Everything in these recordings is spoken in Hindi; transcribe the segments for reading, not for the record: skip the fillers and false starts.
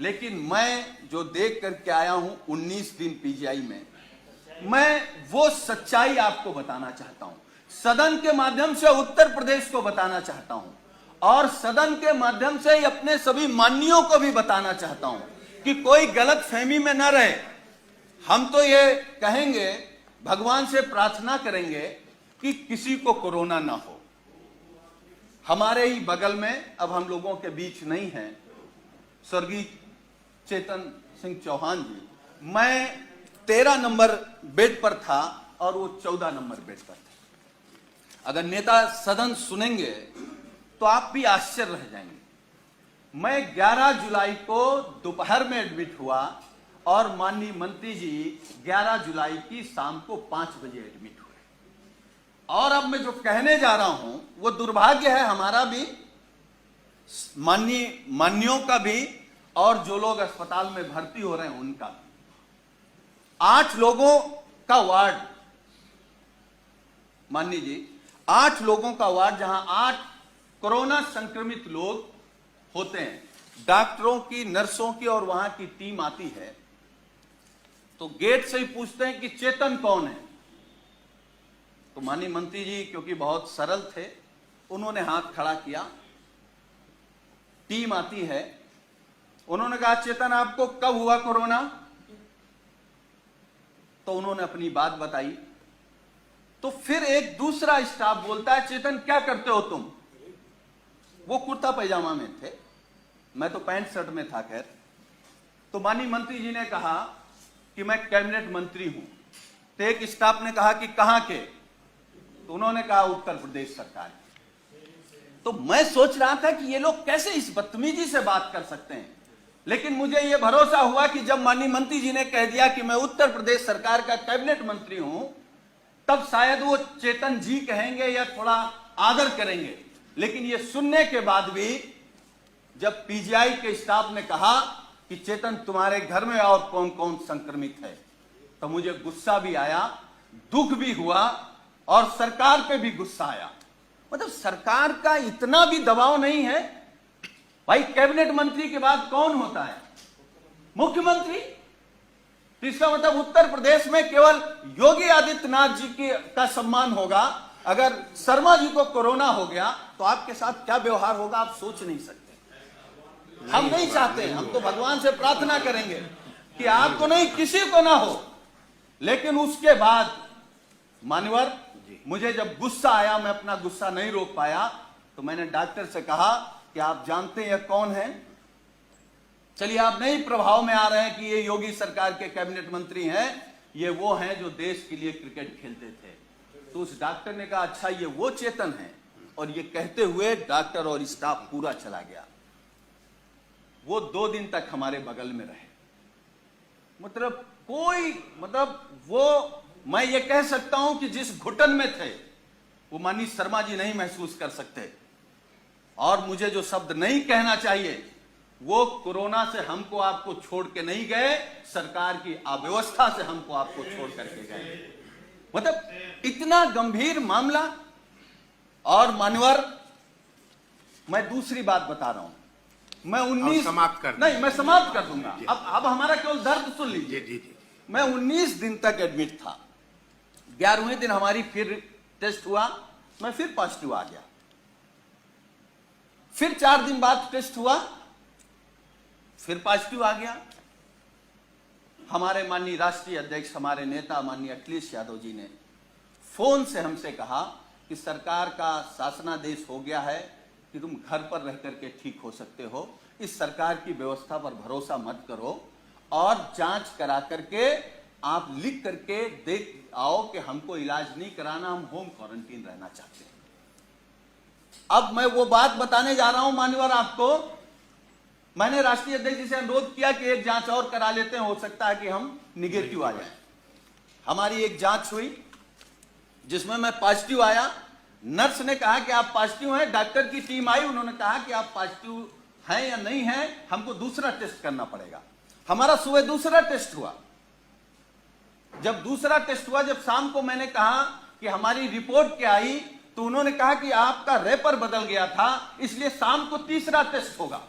लेकिन मैं जो देख करके आया हूं 19 दिन पीजीआई में, मैं वो सच्चाई आपको बताना चाहता हूं, सदन के माध्यम से उत्तर प्रदेश को बताना चाहता हूं और सदन के माध्यम से ही अपने सभी माननीयों को भी बताना चाहता हूं कि कोई गलत फहमी में न रहे। हम तो ये कहेंगे, भगवान से प्रार्थना करेंगे कि किसी को कोरोना ना हो। हमारे ही बगल में, अब हम लोगों के बीच नहीं है, स्वर्गीय चेतन सिंह चौहान जी, मैं 13 नंबर बेड पर था और वो 14 नंबर बेड पर थे। अगर नेता सदन सुनेंगे तो आप भी आश्चर्य रह जाएंगे। मैं 11 जुलाई को दोपहर में एडमिट हुआ और माननीय मंत्री जी 11 जुलाई की शाम को 5 बजे एडमिट हुए। और अब मैं जो कहने जा रहा हूं वो दुर्भाग्य है हमारा भी, माननीयों का भी, और जो लोग अस्पताल में भर्ती हो रहे हैं उनका भी। 8 लोगों का वार्ड, माननीय जी, 8 लोगों का वार्ड, जहां 8 कोरोना संक्रमित लोग होते हैं। डॉक्टरों की, नर्सों की और वहां की टीम आती है तो गेट से ही पूछते हैं कि चेतन कौन है। तो माननीय मंत्री जी क्योंकि बहुत सरल थे, उन्होंने हाथ खड़ा किया। टीम आती है, उन्होंने कहा चेतन आपको कब हुआ कोरोना? तो उन्होंने अपनी बात बताई। तो फिर एक दूसरा स्टाफ बोलता है चेतन क्या करते हो तुम? वो कुर्ता पैजामा में थे, मैं तो पैंट शर्ट में था। खैर, तो माननीय मंत्री जी ने कहा कि मैं कैबिनेट मंत्री हूं। तो एक स्टाफ ने कहा कि कहां के? तो उन्होंने कहा उत्तर प्रदेश सरकार। तो मैं सोच रहा था कि ये लोग कैसे इस बदतमीजी से बात कर सकते हैं, लेकिन मुझे यह भरोसा हुआ कि जब माननीय मंत्री जी ने कह दिया कि मैं उत्तर प्रदेश सरकार का कैबिनेट मंत्री हूं, तब शायद वो चेतन जी कहेंगे या थोड़ा आदर करेंगे। लेकिन ये सुनने के बाद भी जब पीजीआई के स्टाफ ने कहा कि चेतन तुम्हारे घर में और कौन कौन संक्रमित है, तो मुझे गुस्सा भी आया, दुख भी हुआ और सरकार पे भी गुस्सा आया। मतलब सरकार का इतना भी दबाव नहीं है भाई। कैबिनेट मंत्री के बाद कौन होता है? मुख्यमंत्री। तो इसका मतलब उत्तर प्रदेश में केवल योगी आदित्यनाथ जी का सम्मान होगा। अगर शर्मा जी को कोरोना हो गया तो आपके साथ क्या व्यवहार होगा आप सोच नहीं सकते। हम नहीं चाहते, हम तो भगवान से प्रार्थना करेंगे कि आपको नहीं, किसी को ना हो। लेकिन उसके बाद मान्यवर, मुझे जब गुस्सा आया, मैं अपना गुस्सा नहीं रोक पाया, तो मैंने डॉक्टर से कहा कि आप जानते हैं कौन है? चलिए आप नहीं प्रभाव में आ रहे हैं कि ये योगी सरकार के कैबिनेट मंत्री हैं, ये वो हैं जो देश के लिए क्रिकेट खेलते थे। तो उस डॉक्टर ने कहा अच्छा ये वो चेतन है, और ये कहते हुए डॉक्टर और स्टाफ पूरा चला गया। वो 2 दिन तक हमारे बगल में रहे। मतलब वो, मैं ये कह सकता हूं कि जिस घुटन में थे वो माननीय शर्मा जी नहीं महसूस कर सकते। और मुझे जो शब्द नहीं कहना चाहिए, वो कोरोना से हमको आपको छोड़ के नहीं गए, सरकार की अव्यवस्था से हमको आपको छोड़ करके गए। मतलब इतना गंभीर मामला। और मानवर, मैं दूसरी बात बता रहा हूं, मैं 19 समाप्त कर नहीं, मैं समाप्त कर दूंगा। अब हमारा केवल दर्द सुन लीजिए। मैं 19 दिन तक एडमिट था। 11वें दिन हमारी फिर टेस्ट हुआ, मैं फिर पॉजिटिव आ गया। फिर 4 दिन बाद टेस्ट हुआ, फिर पॉजिटिव आ गया। हमारे माननीय राष्ट्रीय अध्यक्ष, हमारे नेता माननीय अखिलेश यादव जी ने फोन से हमसे कहा कि सरकार का शासनादेश हो गया है कि तुम घर पर रह करके ठीक हो सकते हो, इस सरकार की व्यवस्था पर भरोसा मत करो और जांच करा करके आप लिख करके देख आओ कि हमको इलाज नहीं कराना, हम होम क्वारंटीन रहना चाहते हैं। अब मैं वो बात बताने जा रहा हूं मान्यवर आपको। मैंने राष्ट्रीय अध्यक्ष जी से अनुरोध किया कि एक जांच और करा लेते हैं, हो सकता है कि हम निगेटिव आ जाए। हमारी एक जांच हुई जिसमें मैं पॉजिटिव आया। नर्स ने कहा कि आप पॉजिटिव हैं, डॉक्टर की टीम आई, उन्होंने कहा कि आप पॉजिटिव हैं या नहीं हैं, हमको दूसरा टेस्ट करना पड़ेगा। हमारा सुबह दूसरा टेस्ट हुआ। जब दूसरा टेस्ट हुआ, जब शाम को मैंने कहा कि हमारी रिपोर्ट क्या आई, तो उन्होंने कहा कि आपका रेपर बदल गया था, इसलिए शाम को तीसरा टेस्ट होगा।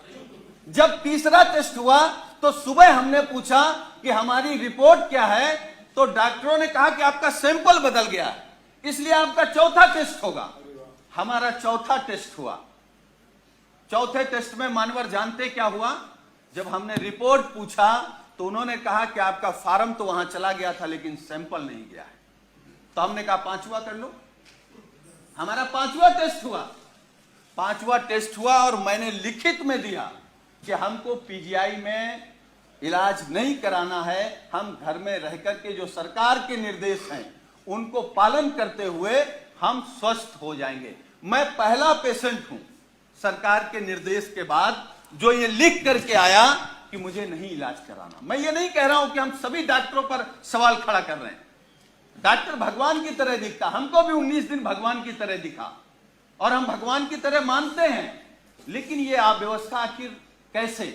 जब तीसरा टेस्ट हुआ तो सुबह हमने पूछा कि हमारी रिपोर्ट क्या है, तो डॉक्टरों ने कहा कि आपका सैंपल बदल गया है, इसलिए आपका चौथा टेस्ट होगा। हमारा चौथा टेस्ट हुआ। चौथे टेस्ट में मानवर जानते क्या हुआ? जब हमने रिपोर्ट पूछा तो उन्होंने कहा कि आपका फार्म तो वहां चला गया था लेकिन सैंपल नहीं गया है। तो हमने कहा पांचवा कर लो। हमारा पांचवा टेस्ट हुआ। पांचवा टेस्ट हुआ और मैंने लिखित में दिया कि हमको पीजीआई में इलाज नहीं कराना है, हम घर में रहकर के जो सरकार के निर्देश हैं उनको पालन करते हुए हम स्वस्थ हो जाएंगे। मैं पहला पेशेंट हूं सरकार के निर्देश के बाद जो ये लिख करके आया कि मुझे नहीं इलाज कराना। मैं ये नहीं कह रहा हूं कि हम सभी डॉक्टरों पर सवाल खड़ा कर रहे हैं। डॉक्टर भगवान की तरह दिखता, हमको भी 19 दिन भगवान की तरह दिखा और हम भगवान की तरह मानते हैं, लेकिन ये अव्यवस्था आखिर कैसे?